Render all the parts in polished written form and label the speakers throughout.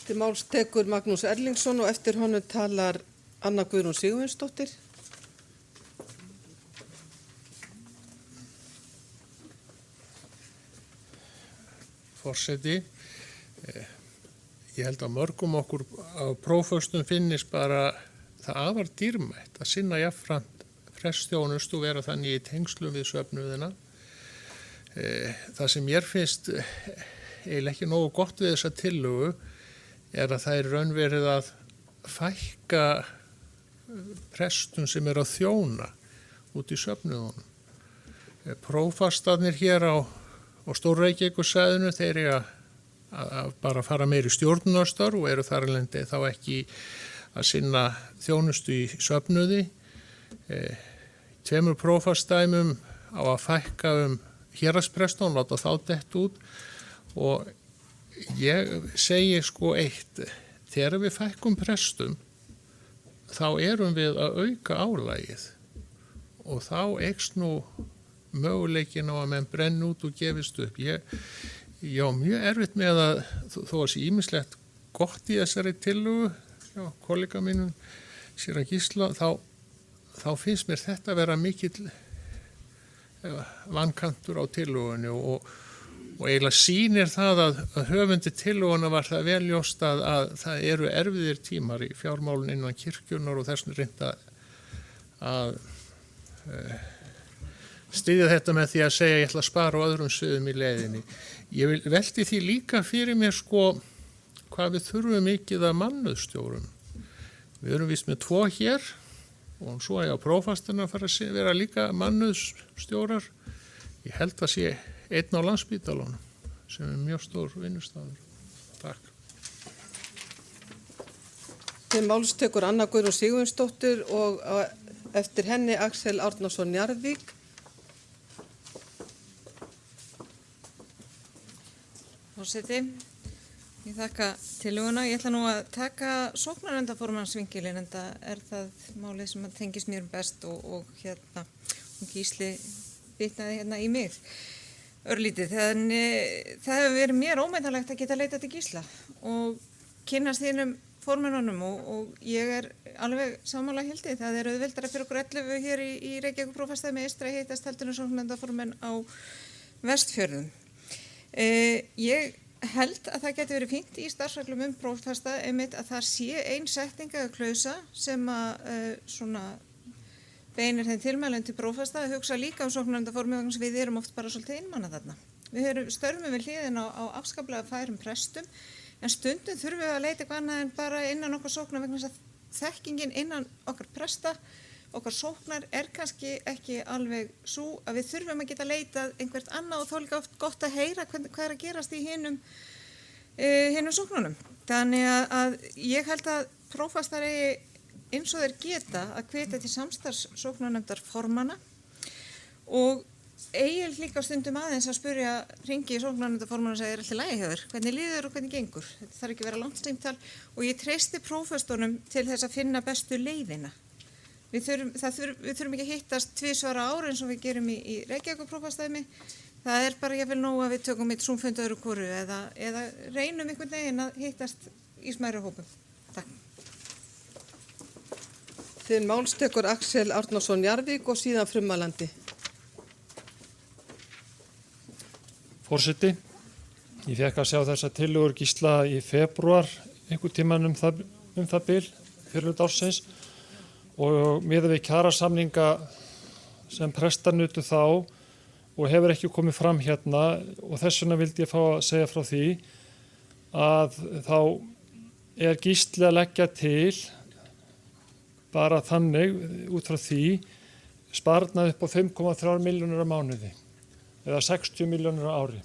Speaker 1: Til máls tekur Magnús Erlingsson og eftir honum talar Anna Guðrún Sigurvinsdóttir.
Speaker 2: Forseti, ég held að mörgum okkur á próföstum finnist bara það afar dýrmætt að sinna jafnframt prestþjónustu og vera þannig í tengslum við söfnuðina. Það sem mér finnst eiginlega ekki nógu gott við þessa tillögu er að það er raunverið að fækka prestum sem er að þjóna út í söfnuðunum. Prófastarnir hér á Stór-Reykjavíkursvæðinu, þeir eru að bara fara meir í stjórnunarstörf og eru þar alveg þá ekki að sinna þjónustu í söfnuði. 2 prófastdæmum á að fækka héraðspresta og láta þá dett út og ég segi eitt, þegar við fækkum prestum þá erum við að auka álagið og þá eykst nú möguleikin á að menn brenn út og gefist upp. Ég á mjög erfitt með að þó að sé ýmislegt gott í þessari tillögu, kollega mínum Síra Gísla, þá finnst mér þetta að vera mikill vankantur á tillögunni og eiginlega sýnir það að höfundi tillöguna var það vel ljóst að það eru erfiðir tímar í fjármálun innan kirkjunnar og þessum reynda að styðja þetta með því að segja ég ætla að spara á öðrum sviðum í leiðinni. Ég velti því líka fyrir mér hvað við þurfum mikið af mannauðsstjórum. Við erum víst með 2 hér og svo á prófastarna að fara að vera líka mannauðsstjórar. Ég held að sé 1 á Landspítalanum sem er mjög stór vinnustafur. Takk.
Speaker 1: Til máls tekur Anna Guðrún Sigurvinsdóttir og eftir henni Axel Árnason Njarðvík.
Speaker 3: Forseti, ég þakka tillöguna. Ég ætla nú að taka sóknarnefndarformannsvinkilinn, en það málið sem tengist mér best og Gísli bitnaði í mig örlítið. Það hefur verið mér ómetanlegt að geta leitað til Gísla og kynnast þínum formönnunum og ég er alveg sammála Hildi. Það er auðveldara fyrir okkur 11 hér í Reykjavík prófastsdæmi eystra hittast heldur en sóknarnefndarformenn á Vestfjörðum. Ég held að það geti verið fínt í starfsreglum prófasta einmitt að það sé ein setning eða klausa sem að beinir þeim tilmælum til prófasta að hugsa líka sóknarnefndarformi vegna sem við erum oft bara svolítið einmanna þarna. Við störfum við hliðina á afskaplega færum prestum en stundum þurfum við að leita eitthvað annað en bara innan okkar sóknar vegna þess að þekkingin innan okkar presta, okkar sóknar er kannski ekki alveg svo að við þurfum að geta leitað einhvert annað og þá líka oft gott að heyra hvað er að gerast í hinum sóknunum. Þannig að ég held að prófastar eigi eins og þeir geta að hvetja til samstarfs sóknarnefndarformanna og eigi líka stundum aðeins að spyrja hringi í sóknarnefndarformanna og segja er allt í lagi hjá þér, hvernig líður og hvernig gengur. Þetta þarf ekki að vera langt símtal og ég treysti prófastunum til þess að finna bestu leiðina. Við þurfum ekki að hittast 2 ára eins og við gerum í Reykjavík prófastdæmi. Það er bara jafnvel nóg að við tökum eitt Zoom-fund öðru hvoru eða reynum einhvern veginn að hittast í smærri hópum. Takk.
Speaker 1: Til máls tekur Axel Árnason Njarðvík og síðan Frumalandi.
Speaker 4: Forseti, ég fékk að sjá þessa tillögur Gísla í febrúar einhvern tímann það bil fyrir ársins og miðað við kjarasamninga sem prestar nutu þá og hefur ekki komið fram hérna og þess vegna vildi ég fá að segja frá því að þá er Gísli að leggja til bara þannig út frá því sparnað upp á 5,3 milljónir á mánuði eða 60 milljónir á ári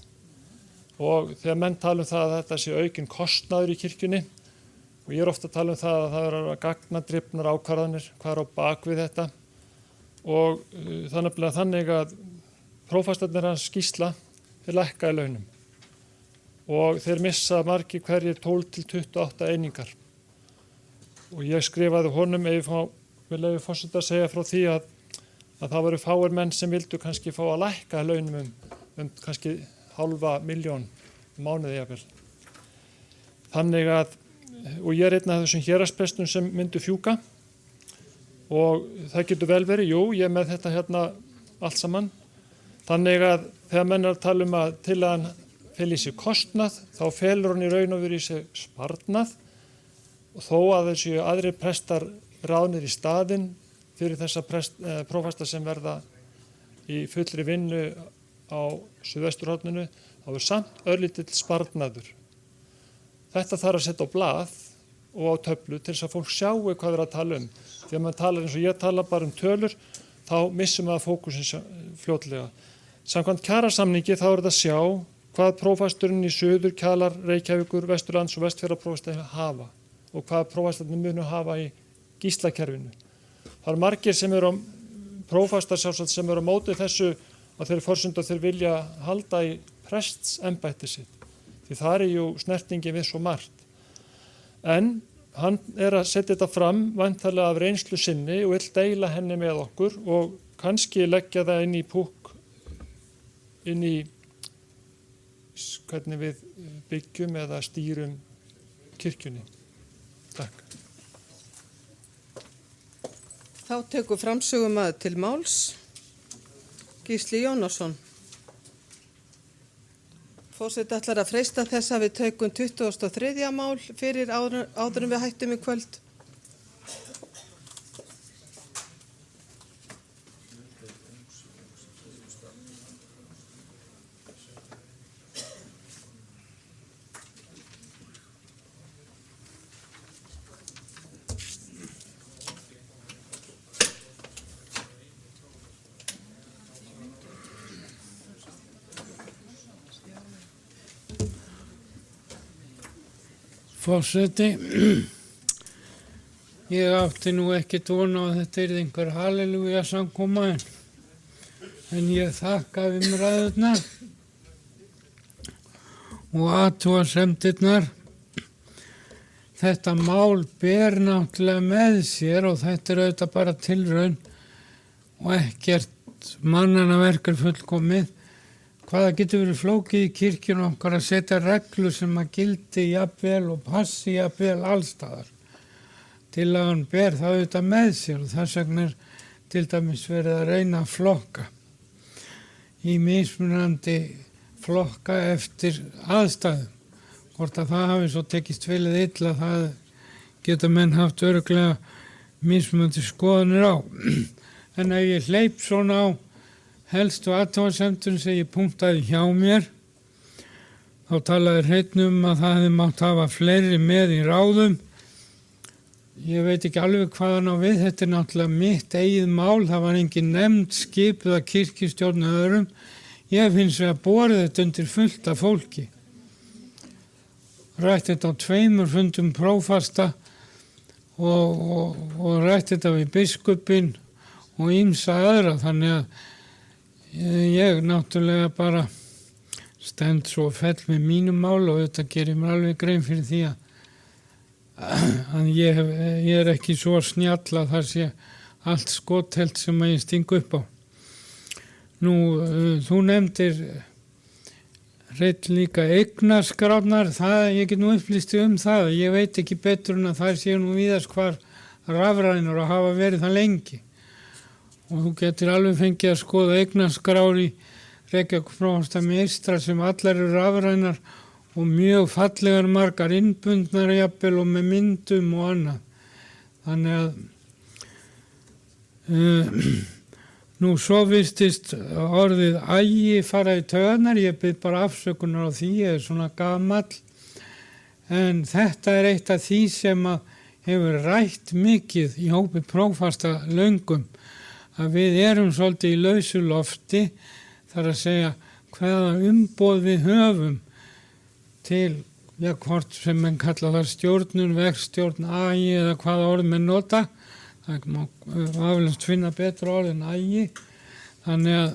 Speaker 4: og þegar menn tala það að þetta sé aukinn kostnaður í kirkjunni og ég er ofta að tala það að það eru gagnadrifnar ákvarðanir, hvað er á bakvið þetta og þannig að prófastarnir hans Gísla þeir lækka í launum og þeir missa margir hverjir 12 til 28 einingar og ég skrifaði honum við leyfi forseta að segja frá því að það voru fáir menn sem vildu kannski fá að lækka í launum kannski 500.000 mánuði jafnvel. Þannig að og ég er einn af þessum héraðsprestum sem myndu fjúka og það getur vel verið, jú, ég er með þetta hérna allt saman. Þannig að þegar menn er að tala um að tillagan feli í sig kostnað, þá felur hann í raun og veru í sig sparnað og þó að þessu aðrir prestar ráðnir í staðinn fyrir þessa prófasta sem verða í fullri vinnu á suðvesturhorninu, þá er samt örlítill sparnaður. Þetta þarf að setja á blað og á töflu til þess að fólk sjáu hvað er að tala um. Þegar maður talar eins og ég tala bara um tölur, þá missum maður fókusin fljótlega. Samkvæmt kjarasamningi þá er þetta að sjá hvað prófasturinn í Suður, Kjalar, Reykjavíkur, Vesturlands og Vestfjarðaprófastar hafa og hvað prófastarnir munu hafa í gíslakerfinu. Það eru margir sem eru prófastar sjálfsagt sem eru á móti þessu að þeir forsyndu að þeir vilja halda í prestsembætti sitt. Því það er jú snertingi við svo margt. En hann er að setja þetta fram væntanlega af reynslu sinni og vill deila henni með okkur og kannski leggja það inn í púkk, inn í hvernig við byggjum eða stýrum kirkjunni. Takk.
Speaker 1: Þá tekur framsögumaður til máls Gísli Jónasson. Forseti ætlar að freista þess að við tökum 23. mál fyrir áður en við hættum í kvöld.
Speaker 5: Forseti, ég átti nú ekkert von á að þetta yrði einhver halleluja samkoma en ég þakka umræðurnar og athugasemdirnar. Þetta mál ber náttúrulega með sér og þetta er auðvitað bara tilraun og ekkert mannanna verk fullkomið. Hvaða getur verið flókið í kirkjunum okkar að setja reglur sem að gildi jafnvel og passi jafnvel allstaðar. Tillagan ber það auðvitað með sér og þess vegna er til dæmis verið að reyna að flokka í mismunandi flokka eftir aðstæðum. Hvort að það hafi svo tekist velið illa, það geta menn haft örugglega mismunandi skoðanir á. En ef ég hleyp svona á helstu athugasemdum sem ég punktaði hjá mér, þá talaði Hreinn að það hefði mátt hafa fleiri með í ráðum. Ég veit ekki alveg hvað hann á við, þetta er náttúrulega mitt eigið mál, það var engin nefnd skipuð að kirkjustjórn öðrum. Ég finnst að borið þetta undir fullt af fólki. Rætt þetta á 2 fundum prófasta og rætt þetta við biskupinn og ýmsa aðra, þannig að ég náttúrulega bara stend svo fell með mínum mál og þetta gerir mér alveg grein fyrir því að ég er ekki svo snjall að það sé allt skothelt sem að ég sting upp á. Nú, þú nefndir Hreinn líka eignarskránar, ég get nú upplýst það, ég veit ekki betur en að það séu nú víðast hvar rafrænar og hafa verið það lengi. Og þú getur alveg fengið að skoða eignaskrár í Reykjavíkurprófastsdæmi eystra sem allar eru rafrænar og mjög fallegar margar innbundnar jafnvel og með myndum og annað. Þannig að nú svo vistist orðið ægi fara í taugarnar, ég bið bara afsökunar á því, ég er svona gamall. En þetta er eitt af því sem hefur rætt mikið í hópi prófasta löngum, að við erum svolítið í lausu lofti, þar að segja hvaða umboð við höfum til, hvort sem menn kalla það stjórnun, verkstjórn, ægi eða hvaða orð menn nota. Það má aflast finna betra orð en ægi. Þannig að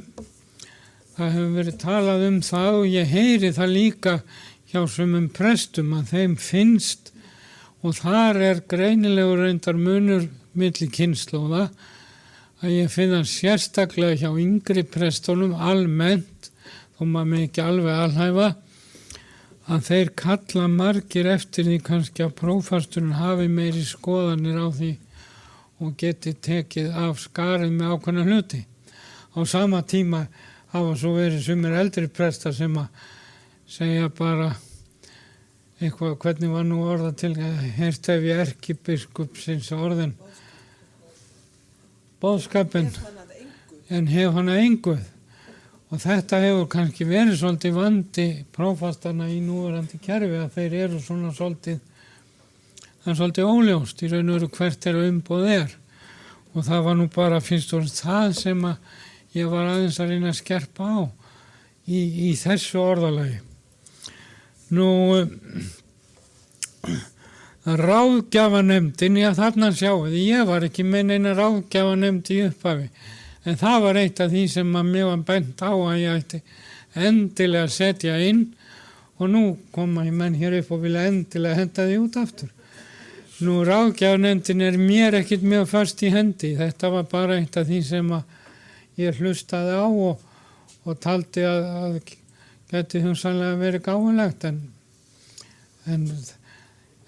Speaker 5: það hefur verið talað um það og ég heyri það líka hjá sumum prestum að þeim finnst, og þar er greinilegur reyndar munur milli kynslóða, að ég finna sérstaklega hjá yngri prestunum almennt, þó maður með ekki alveg alhæfa, að þeir kalla margir eftir því kannski að prófasturinn hafi meiri skoðanir á því og geti tekið af skarið með ákveðna hluti. Á sama tíma hafa svo verið sumir eldri prestar sem að segja bara eitthvað, hvernig var nú orða til, heyrt hef ég erkibiskupsins orðin, boðskapinn, en hef hann að enguð. Og þetta hefur kannski verið svolítið vandi prófastana í núverandi kerfi að þeir eru svona svolítið, það er svolítið óljóst í raun og veru hvert umboð er. Og það var nú bara fyrst og fremst það sem að ég var aðeins að reyna að skerpa á í þessu orðalagi. Nú, ráðgjafanemndin, já þarna sjáum við, ég var ekki með neina ráðgjafanemnd í upphafi. En það var eitt af því sem að mér var bent á að ég ætti endilega að setja inn og nú koma ég menn hér upp og vilja endilega henda því út aftur. Nú ráðgjafarnefndin er mér ekkert mjög fast í hendi. Þetta var bara eitt af því sem að ég hlustaði á og taldi að geti hugsanlega verið gáfulegt en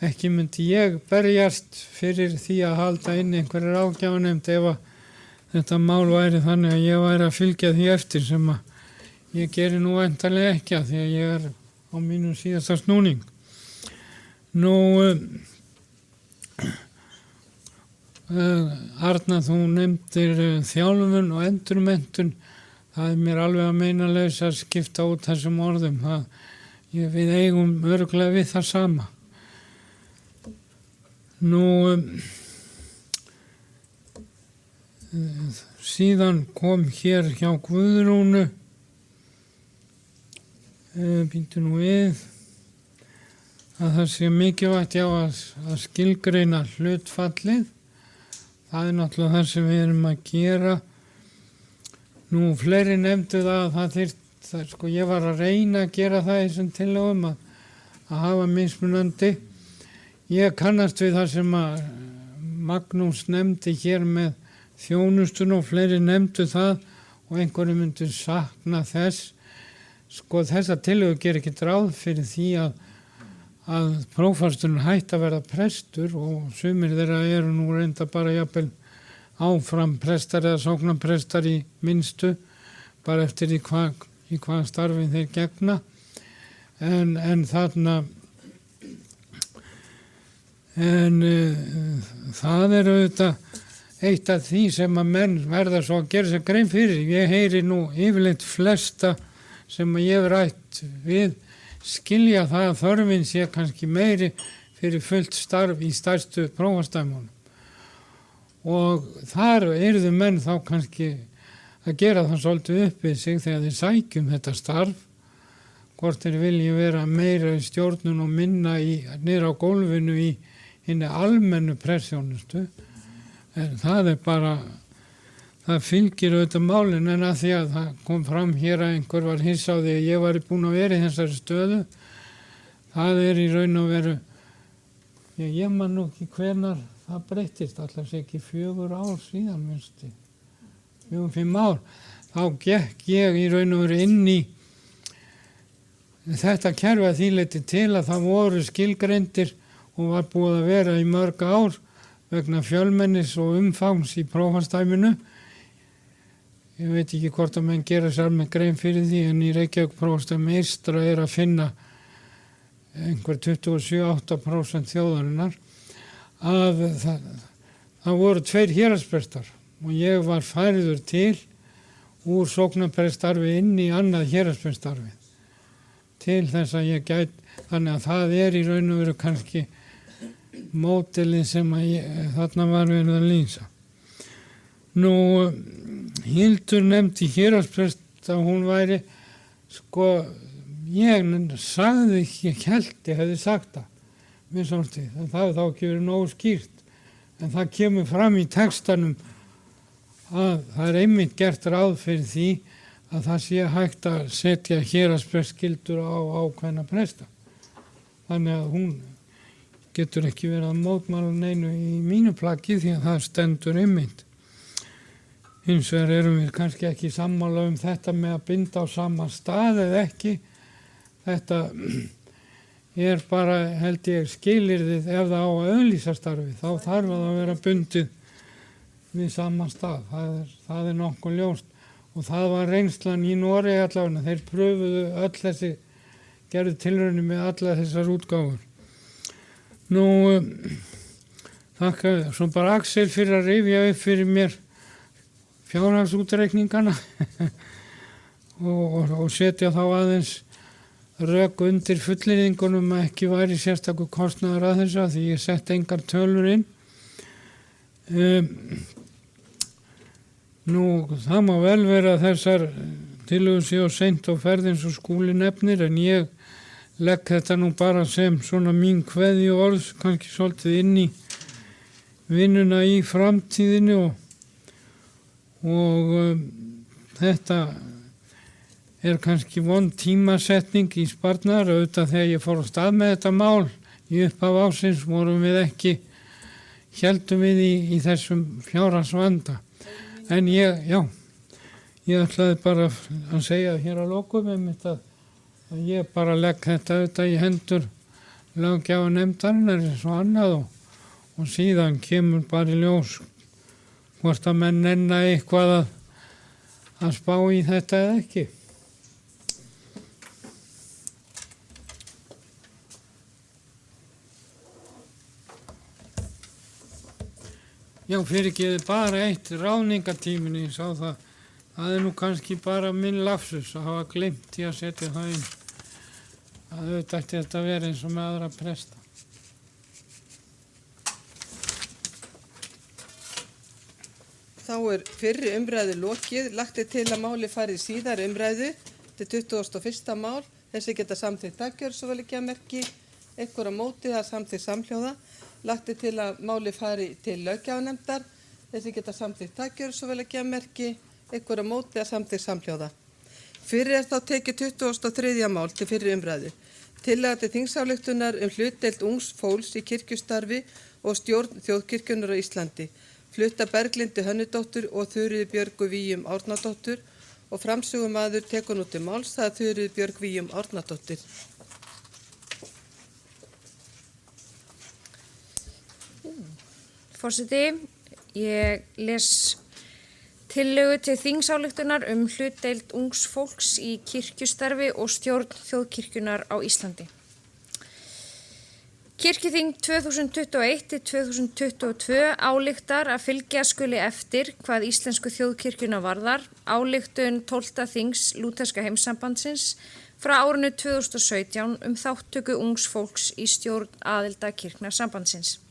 Speaker 5: ekki myndi ég berjast fyrir því að halda inn einhverju ráðgjafarnefnd ef að þetta mál væri þannig að ég væri að fylgja því eftir sem að ég geri nú væntanlega ekki að því að ég er á mínum síðasta snúning. Nú, Arna, þú nefndir þjálfun og endurmenntun. Það er mér alveg að meinalaus að skipta út þessum orðum. Við eigum örugglega við það sama. Nú, síðan kom hér hjá Guðrúnu, býttu nú við, að það sé mikilvægt að skilgreina hlutfallið. Það er náttúrulega það sem við erum að gera. Nú, fleiri nefndu það að það þyrfti, sko ég var að reyna að gera það í þessum tillögum að hafa mismunandi. Ég kannast við það sem að Magnús nefndi hér með þjónustun og fleiri nefndu það og einhverju myndu sakna þess. Sko þessa tillögu gerir ekki ráð fyrir því að prófasturinn hætti að verða prestur og sumir þeirra eru nú reynda bara jafnvel áfram prestar eða sóknarprestar í minnstu, bara eftir í hvað starfið þeir gegna. En þarna, það er auðvitað eitt af því sem að menn verða svo að gera sér grein fyrir. Ég heyri nú yfirleitt flesta sem að ég hef rætt við skilja það að þörfin sé kannski meiri fyrir fullt starf í stærstu prófastæmunum. Og þar eruðu menn þá kannski að gera það svolítið upp við sig þegar þeir sækjum þetta starf. Hvort þeir vilji vera meira í stjórnun og minna niður á gólfinu í hinni almennu pressjónustu. En það er bara, það fylgir auðvitað málin en að því að það kom fram hér að einhver var hissa á því að ég var búin að vera í þessari stöðu. Það er í raun og veru, ég man nú ekki hvenar það breyttist, alltaf sé ekki 4 ár síðan, minnstu, 4-5 ár. Þá gekk ég í raun og veru inn í þetta kerfi að því leyti til að það voru skilgreindir og var búið að vera í mörg ár vegna fjölmennis og umfangs í prófastæminu. Ég veit ekki hvort að menn gera sér með grein fyrir því en í Reykjavík prófastæmi eystra er að finna einhver 27-8% þjóðarinnar að það voru 2 héraðsprestar og ég var færður til úr sóknarpreststarfi inn í annað héraðspreststarfi til þess að ég þannig að það er í raun og veru kannski mótilið sem þarna var verið að lýsa. Nú, Hildur nefndi héraðsprest að hún væri, sko, ég sagði ekki, ég hefði sagt það, mér svolítið, en það hefði þá ekki verið nógu skýrt. En það kemur fram í textanum að það er einmitt gert ráð fyrir því að það sé hægt að setja héraðsprestskyldur á ákveðna presta. Þannig að hún getur ekki verið að mótmæla neinu í mínu plaggi því að það stendur einmitt. Hins vegar erum við kannski ekki sammála þetta með að binda á sama stað eða ekki. Þetta er bara, held ég, skilyrðið ef það á að auðlýsa starfi. Þá þarf að vera bundið við sama stað. Það er nokkuð ljóst. Og það var reynslan í Noregi allavega. Þeir pröfuðu öll þessi, gerðu tilraunir með alla þessar útgáfur. Nú, þakka svo bara Axel fyrir að rifja upp fyrir mér fjárhagsútreikningana og setja þá aðeins rök undir fullyrðingunum að ekki væri sérstakur kostnaður að þessu því ég sett engar tölur inn. Nú, það má vel vera að þessar tillögur séu seint á ferð eins og Skúli nefnir en ég legg þetta nú bara sem svona mín kveðju orð, kannski svolítið inn í vinnuna í framtíðinni og þetta er kannski vond tímasetning í sparnar auðvitað þegar ég fór á stað með þetta mál í upphaf ársins vorum við ekki, héldum við í þessum fjárhagsvanda. En ég ætlaði bara að segja hér að lokum einmitt að ég bara legg þetta auðvitað í hendur löggjafarnefndarinnar eins og annað og síðan kemur bara í ljós hvort að menn nenna eitthvað að spá í þetta eða ekki. Já, fyrirgeði bara eitt ráðningatíminni, ég sá það. Það er nú kannski bara minn lapsus að hafa gleymt í að setja það inn. Það auðvitað ætti þetta að vera eins og með aðra presta.
Speaker 1: Þá er fyrri umræðu lokið. Lagt er til að máli fari í síðari umræðu til 21. mál. Þessi geta samþykkt daggjörðsvöleggjamerki, einhverja móti að samþykkt samhljóða. Lagt er til að máli fari til löggjafarnefndar. Þessi geta samþykkt daggjörðsvöleggjamerki, einhverja móti að samþykkt samhljóða. Fyrir er þá tekið 23. mál til fyrri umræðu. Tillaga til þingsályktunar hlutdeild ungs fólks í kirkjustarfi og stjórn þjóðkirkjunnar á Íslandi. Flutta Berglindi Hönnudóttur og Þuríður Björgu Víum Árnadóttur og framsögumaður tekur nú til máls það Þuríður Björg Víum Árnadóttir.
Speaker 6: Forseti, ég les tillögu til þingsályktunar hlutdeild ungs fólks í kirkjustarfi og stjórn þjóðkirkjunnar á Íslandi. Kirkjuþing 2021-2022 ályktar að fylgja skuli eftir hvað íslensku þjóðkirkjuna varðar ályktun 12. þings Lúterska heimssambandsins frá árinu 2017 þátttöku ungs fólks í stjórn aðilda kirknasambandsins.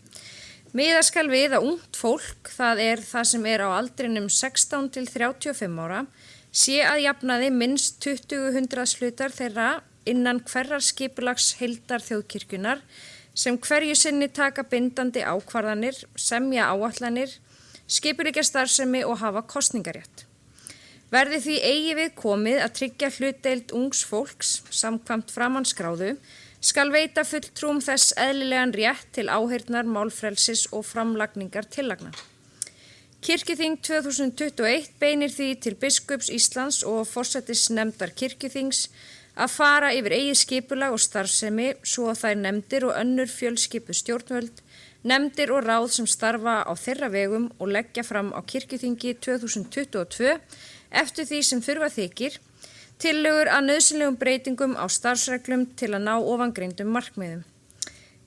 Speaker 6: Miða skal við að ungt fólk, það er það sem er á aldrinum 16 til 35 ára, sé að jafnaði minnst 20 hundraðshlutar þeirra innan hverrar skipulags heildar þjóðkirkjunar sem hverju sinni taka bindandi ákvarðanir, semja áætlanir, skipuleggja starfsemi og hafa kosningarétt. Verði því eigi við komið að tryggja hlutdeild ungs fólks samkvæmt framanskráðu skal veita fulltrúum þess eðlilegan rétt til áheyrnar, málfrelsis og framlagningar tillagna. Kirkjuþing 2021 beinir því til biskups Íslands og forsætisnefndar kirkjuþings að fara yfir eigið skipulag og starfsemi svo að þær nefndir og önnur fjölskipuð stjórnvöld, nefndir og ráð sem starfa á þeirra vegum og leggja fram á kirkjuþingi 2022 eftir því sem þurfa þykir, tillögur að nauðsynlegum breytingum á starfsreglum til að ná ofangreindum markmiðum.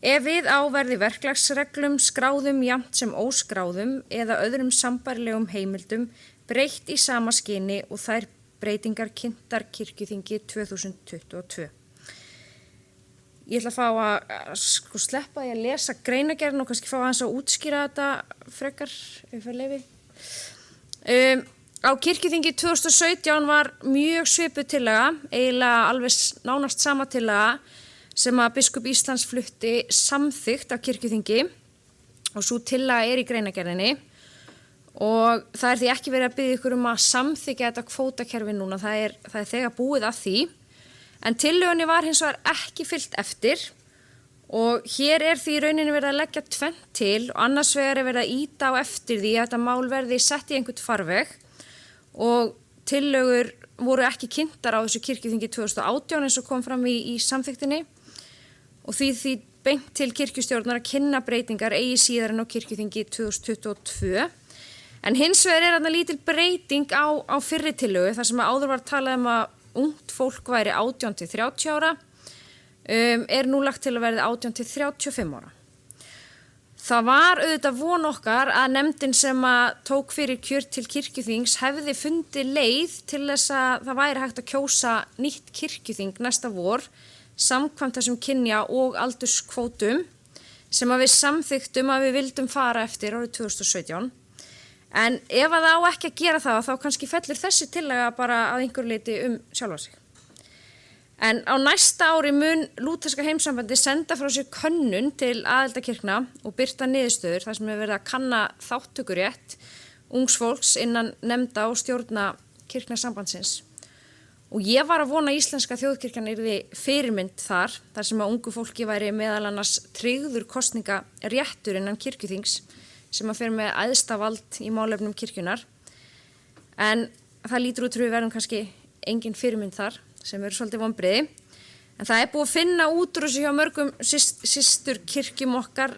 Speaker 6: Ef við á verði verklagsreglum, skráðum jafnt sem óskráðum eða öðrum sambærilegum heimildum breytt í sama skyni og þær breytingar kynntar kirkjuþingi 2022. Ég ætla að fá að sleppa því að lesa greinargerðina og kannski fá aðeins að útskýra þetta frekar ef það leyfi. Á kirkjuþingi 2017 var mjög svipuð tillaga, eiginlega alveg nánast sama tillaga sem að biskup Íslands flutti samþykkt á kirkjuþingi og sú tillaga er í greinargerðinni og það er því ekki verið að biðja ykkur að samþykkja þetta kvótakerfi núna, það er þegar búið að því, en tillögunni var hins vegar ekki fylgt eftir og hér er því í rauninni verið að leggja tvennt til og annars vegar er verið að ýta á eftir því að þetta mál verði sett í einhvern farveg og tillögur voru ekki kynntar á þessu kirkjuþingi 2018 eins og kom fram í samþykktinni og því beint til kirkjustjórnar að kynna breytingar eigi síðar en á kirkjuþingi 2022. En hins vegar er þarna lítil breyting á fyrri tillögu þar sem áður var talað að ungt fólk væri 18 til 30 ára, er nú lagt til að verði 18 til 35 ára. Það var auðvitað von okkar að nefndin sem að tók fyrir kjör til kirkjuþings hefði fundið leið til þess að það væri hægt að kjósa nýtt kirkjuþing næsta vor samkvæmt þessum kynja- og aldurskvótum sem að við samþyktum að við vildum fara eftir árið 2017. En ef að það á ekki að gera það þá kannski fellur þessi tillaga bara að einhverju leyti sjálfa sig. En á næsta ári mun Lúterska heimssambandi senda frá sér könnun til aðildakirkna og birta niðurstöður þar sem er verið að kanna þátttökurétt ungs fólks innan nefnda og stjórna kirknasambandsins. Og ég var að vona að íslenska þjóðkirkjan yrði fyrirmynd þar sem að ungu fólki væri meðal annars tryggður kosningaréttur innan kirkjuþings sem að fer með æðsta vald í málefnum kirkjunar. En það lítur út við verðum kannski engin fyrirmynd þar sem eru svolítið vonbrigði. En það er búið að finna útrúsi hjá mörgum systur kirkjum okkar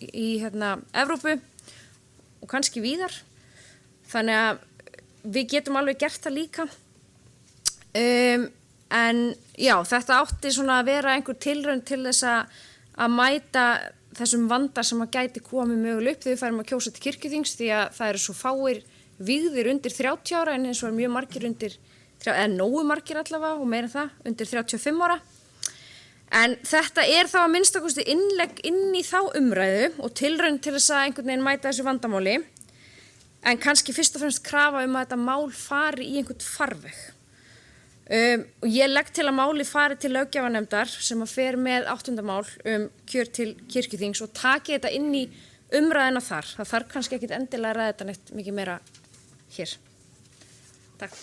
Speaker 6: í Evrópu og kannski víðar. Þannig að við getum alveg gert það líka. En já, þetta átti svona að vera einhver tilraun til þess að mæta þessum vanda sem að gæti komið mögulega upp þegar við færum að kjósa til kirkjuþings því að það eru svo fáir vígðir undir 30 ára en eins og er mjög margir eða nógu margir allavega og meira en það, undir 35 ára. En þetta er þá að minnstakosti innlegg inn í þá umræðu og tilraun til þess að einhvern veginn mæta þessu vandamáli, en kannski fyrst og fremst krafa að þetta mál fari í einhvern farveg. Og ég legg til að máli fari til löggjafarnefndar sem að fer með 8. mál kjör til kirkjuþings og taki þetta inn í umræðina þar. Það þarf kannski ekkit endilega að ræða þetta neitt mikið meira hér. Takk.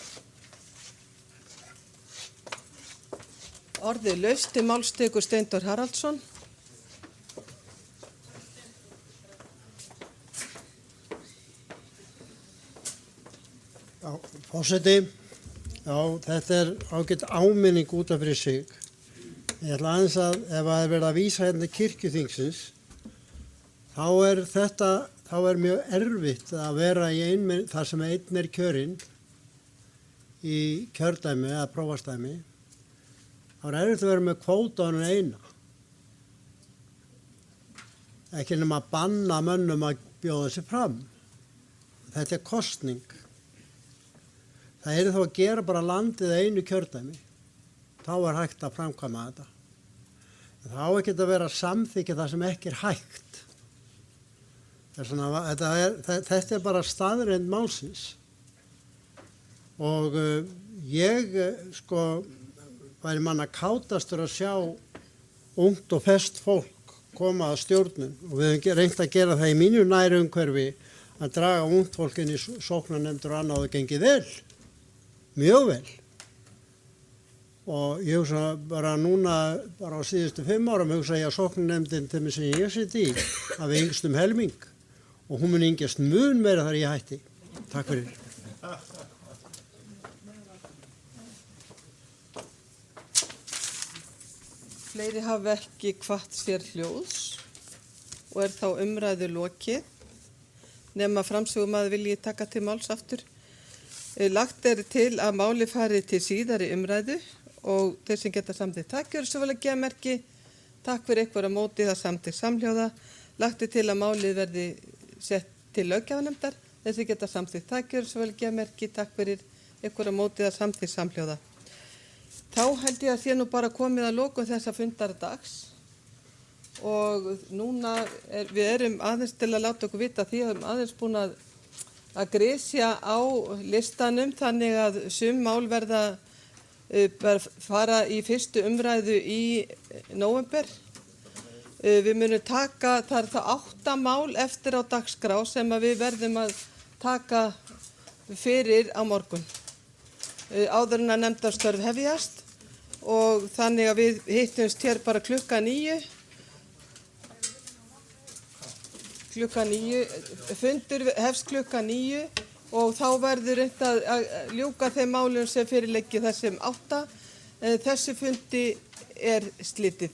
Speaker 1: Orðið laust til máls tekur Steindór Haraldsson.
Speaker 7: Já, forseti, þetta er ágætt áminning út af fyrir sig. Ég ætla aðeins að ef það er verið að vísa hérna kirkjuþingsins, þá er mjög erfitt að vera í þar sem einn er kjörinn í kjördæmi eða prófastæmi. Það er erfitt að vera með kvótanum eina. Ekki nema að banna mönnum að bjóða sig fram. Þetta er kosning. Það er þá að gera bara landið einu kjördæmi. Þá er hægt að framkvæma þetta. Það á ekki að vera samþykja það sem ekki er hægt. Þetta er bara staðreynd málsins. Og ég væri manna kátastur að sjá ungt og fest fólk koma að stjórnum og við höfum reynt að gera það í mínu næru umhverfi að draga ungt fólk inn í sóknarnefndir og annað og gengið vel, mjög vel. Og ég hugsa bara núna, bara á síðustu 5 árum hugsa ég að sóknarnefndin til mig sem ég sitt í að við yngstum helming og hún mun yngjast mun meira þar ég hætti. Takk fyrir.
Speaker 1: Fleiri hafa ekki hvatt sér hljóðs og er þá umræðu lokið. Nema framsögumaður vilji taka til máls aftur. Lagt er til að máli fari til síðari umræðu og þeir sem geta samþykkt það gjörðu svo vel að gefa merki. Takk fyrir eitthvað á móti það samþykkt samhljóða. Lagt er til að málið verði sett til löggjafarnefndar. Þeir sem geta samþykkt það gjörðu svo vel að gefa merki. Takk fyrir eitthvað á móti það samþykkt samhljóða. Þá held ég að sé nú bara komið að lokum þessa fundardags og núna við erum aðeins til að láta okkur vita því að við erum aðeins búin að grisja á listanum þannig að sum mál verða fara í fyrstu umræðu í nóvember. Við munum taka, það er það 8 mál eftir á dagskrá sem að við verðum að taka fyrir á morgun. Áður en að nefndarstörf hefjast og þannig að við hittumst hér bara klukkan 9. Fundur hefst klukkan 9 og þá verður reynt að ljúka þeim málum sem fyrir liggi þessum 8. Þessu fundi er slitið.